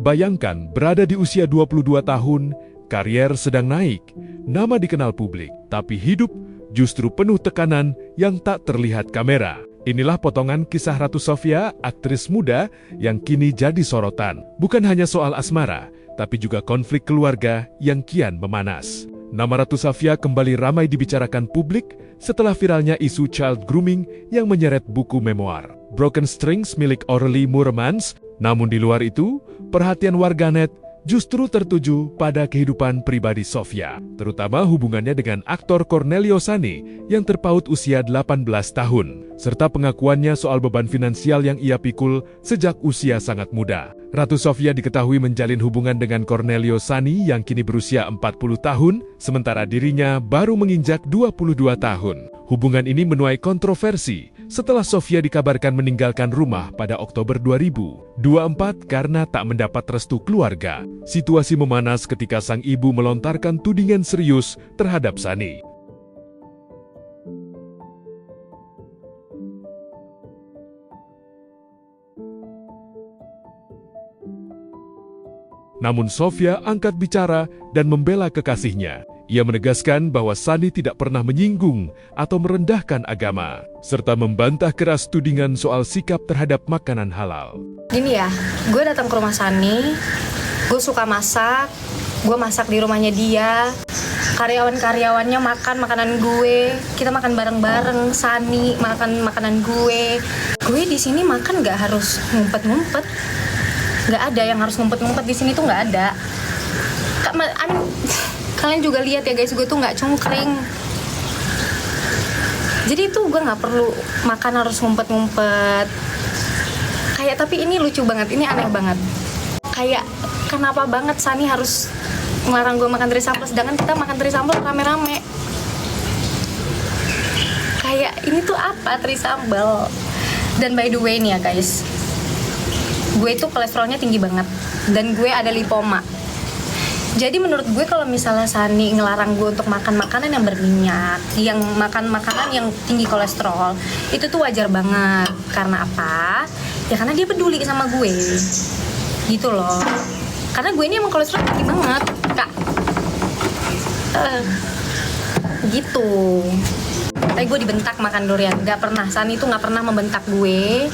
Bayangkan berada di usia 22 tahun, karier sedang naik, nama dikenal publik, tapi hidup justru penuh tekanan yang tak terlihat kamera. Inilah potongan kisah Ratu Sofia, aktris muda yang kini jadi sorotan. Bukan hanya soal asmara, tapi juga konflik keluarga yang kian memanas. Nama Ratu Sofia kembali ramai dibicarakan publik setelah viralnya isu child grooming yang menyeret buku memoir Broken Strings milik Aurelie Moermans. Namun di luar itu, perhatian warganet justru tertuju pada kehidupan pribadi Sofia, terutama hubungannya dengan aktor Cornelio Sani yang terpaut usia 18 tahun, serta pengakuannya soal beban finansial yang ia pikul sejak usia sangat muda. Ratu Sofia diketahui menjalin hubungan dengan Cornelio Sani yang kini berusia 40 tahun, sementara dirinya baru menginjak 22 tahun. Hubungan ini menuai kontroversi setelah Sofia dikabarkan meninggalkan rumah pada Oktober 2024 karena tak mendapat restu keluarga. Situasi memanas ketika sang ibu melontarkan tudingan serius terhadap Sani. Namun Sofia angkat bicara dan membela kekasihnya. Ia menegaskan bahwa Sani tidak pernah menyinggung atau merendahkan agama, serta membantah keras tudingan soal sikap terhadap makanan halal. Gini ya, gue datang ke rumah Sani, gue suka masak, gue masak di rumahnya dia, karyawan-karyawannya makan makanan gue, kita makan bareng-bareng, Sani makan makanan gue. Gue di sini makan nggak harus ngumpet-ngumpet. Nggak ada yang harus ngumpet-ngumpet di sini tuh, nggak ada. Kalian juga lihat ya guys, gue tuh nggak cungkring. Jadi tuh gue nggak perlu makan harus ngumpet-ngumpet. Kayak tapi ini lucu banget, ini aneh banget. Kayak kenapa banget Sani harus ngelarang gue makan teri sambal, sedangkan kita makan teri sambal rame-rame. Kayak ini tuh apa teri sambal? Dan by the way nih ya guys, gue itu kolesterolnya tinggi banget dan gue ada lipoma. Jadi menurut gue kalau misalnya Sani ngelarang gue untuk makan makanan yang berminyak, yang makan makanan yang tinggi kolesterol, itu tuh wajar banget. Karena apa? Ya karena dia peduli sama gue. Gitu loh. Karena gue ini emang kolesterol tinggi banget, Kak. Gitu. Tapi gue dibentak makan durian. Gak pernah, Sani tuh gak pernah membentak gue.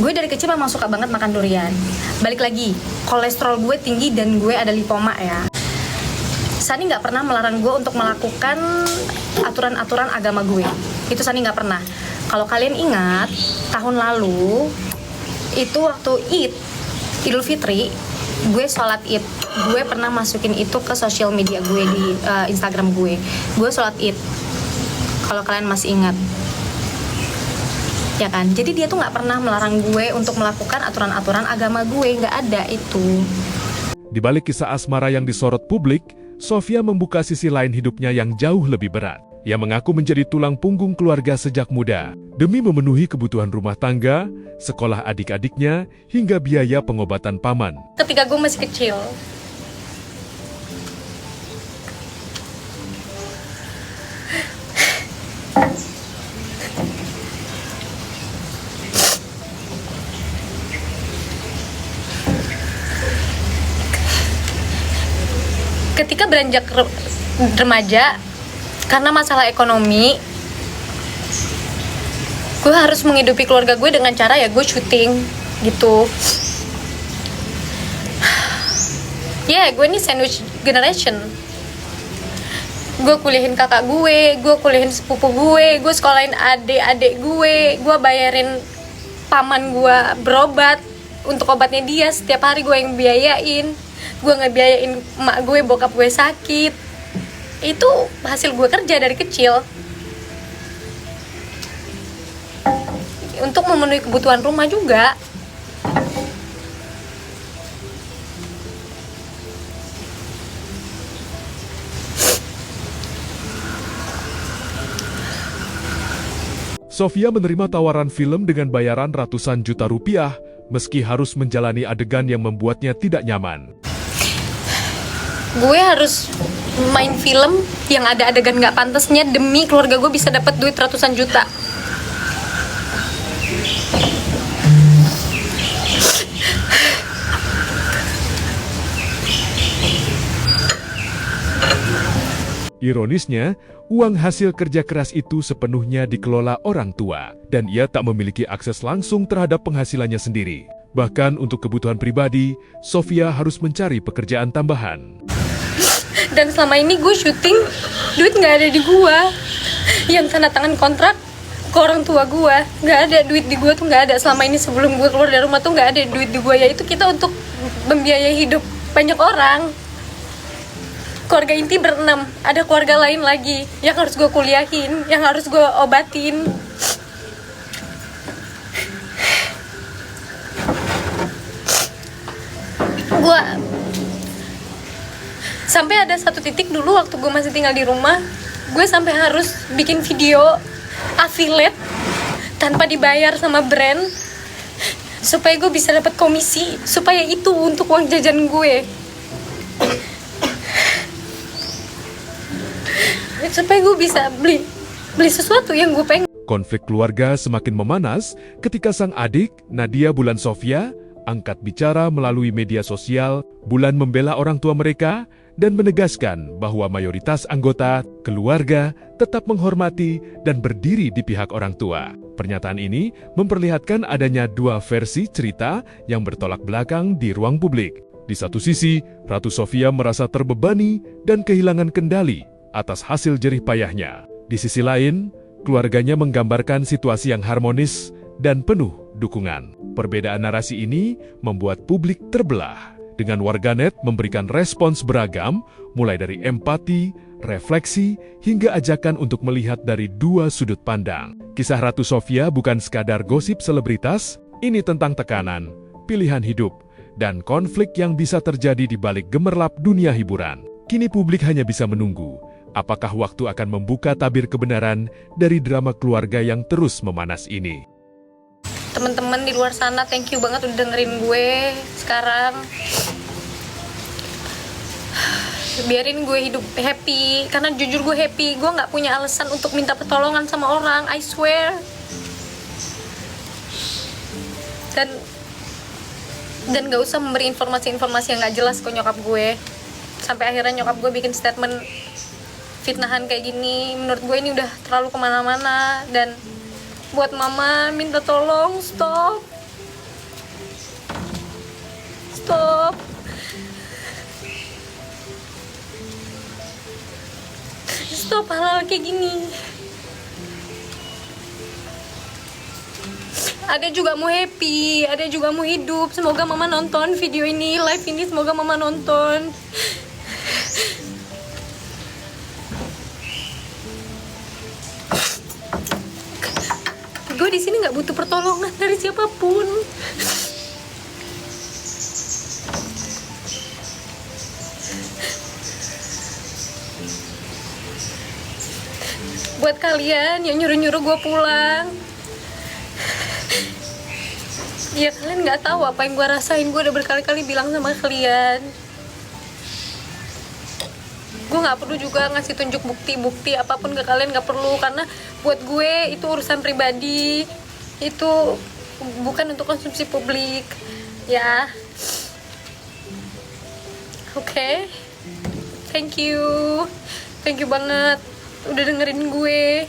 Gue dari kecil memang suka banget makan durian. Balik lagi, kolesterol gue tinggi dan gue ada lipoma ya. Sani nggak pernah melarang gue untuk melakukan aturan-aturan agama gue. Itu Sani nggak pernah. Kalau kalian ingat, tahun lalu itu waktu Idul Fitri, gue sholat Id. Gue pernah masukin itu ke sosial media gue di Instagram gue. Gue sholat Id. Kalau kalian masih ingat. Ya kan, jadi dia tuh nggak pernah melarang gue untuk melakukan aturan-aturan agama gue, nggak ada itu. Di balik kisah asmara yang disorot publik, Sofia membuka sisi lain hidupnya yang jauh lebih berat. Ia mengaku menjadi tulang punggung keluarga sejak muda, demi memenuhi kebutuhan rumah tangga, sekolah adik-adiknya, hingga biaya pengobatan paman. Ketika gue masih kecil, ketika beranjak remaja, karena masalah ekonomi, gue harus menghidupi keluarga gue dengan cara ya gue syuting gitu. Ya, gue ini sandwich generation. Gue kuliahin kakak gue kuliahin sepupu gue sekolahin adik-adik gue bayarin paman gue berobat, untuk obatnya dia setiap hari gue yang biayain. Gue ngebiayain emak gue, bokap gue sakit. Itu hasil gue kerja dari kecil untuk memenuhi kebutuhan rumah juga. Sofia menerima tawaran film dengan bayaran ratusan juta rupiah, meski harus menjalani adegan yang membuatnya tidak nyaman. Gue harus main film yang ada adegan gak pantasnya demi keluarga gue bisa dapat duit ratusan juta. Ironisnya, uang hasil kerja keras itu sepenuhnya dikelola orang tua, dan ia tak memiliki akses langsung terhadap penghasilannya sendiri. Bahkan untuk kebutuhan pribadi, Sofia harus mencari pekerjaan tambahan. Dan selama ini gue syuting, duit nggak ada di gue. Yang tanda tangan kontrak ke orang tua gue, nggak ada duit di gue tuh, nggak ada. Selama ini sebelum gue keluar dari rumah tuh nggak ada duit di gue. Yaitu kita untuk membiayai hidup banyak orang. Keluarga inti berenam, ada keluarga lain lagi yang harus gue kuliahin, yang harus gue obatin. Gue sampai ada satu titik dulu waktu gue masih tinggal di rumah, gue sampai harus bikin video affiliate tanpa dibayar sama brand supaya gue bisa dapat komisi, supaya itu untuk uang jajan gue, supaya gue bisa beli sesuatu yang gue pengen. Konflik keluarga semakin memanas ketika sang adik, Nadia Bulan Sofia, angkat bicara melalui media sosial. Bulan membela orang tua mereka dan menegaskan bahwa mayoritas anggota keluarga tetap menghormati dan berdiri di pihak orang tua. Pernyataan ini memperlihatkan adanya dua versi cerita yang bertolak belakang di ruang publik. Di satu sisi, Ratu Sofia merasa terbebani dan kehilangan kendali atas hasil jerih payahnya. Di sisi lain, keluarganya menggambarkan situasi yang harmonis dan penuh dukungan. Perbedaan narasi ini membuat publik terbelah, dengan warganet memberikan respons beragam, mulai dari empati, refleksi, hingga ajakan untuk melihat dari dua sudut pandang. Kisah Ratu Sofia bukan sekadar gosip selebritas, ini tentang tekanan, pilihan hidup, dan konflik yang bisa terjadi di balik gemerlap dunia hiburan. Kini publik hanya bisa menunggu, apakah waktu akan membuka tabir kebenaran dari drama keluarga yang terus memanas ini. Teman-teman di luar sana, thank you banget udah dengerin gue sekarang. Biarin gue hidup happy, karena jujur gue happy. Gue gak punya alasan untuk minta pertolongan sama orang, I swear. Dan gak usah memberi informasi-informasi yang gak jelas ke nyokap gue. Sampai akhirnya nyokap gue bikin statement fitnahan kayak gini. Menurut gue ini udah terlalu kemana-mana. Dan buat mama, minta tolong, stop hal-hal kayak gini. Ada juga mau happy, ada juga mau hidup. Semoga mama nonton video ini, live ini, semoga mama nonton. Gue di sini nggak butuh pertolongan dari siapapun. Buat kalian yang nyuruh-nyuruh gue pulang, ya kalian nggak tahu apa yang gue rasain. Gue udah berkali-kali bilang sama kalian, gue nggak perlu juga ngasih tunjuk bukti apapun ke kalian, nggak perlu, karena buat gue itu urusan pribadi, itu bukan untuk konsumsi publik ya. Oke. Thank you banget udah dengerin gue.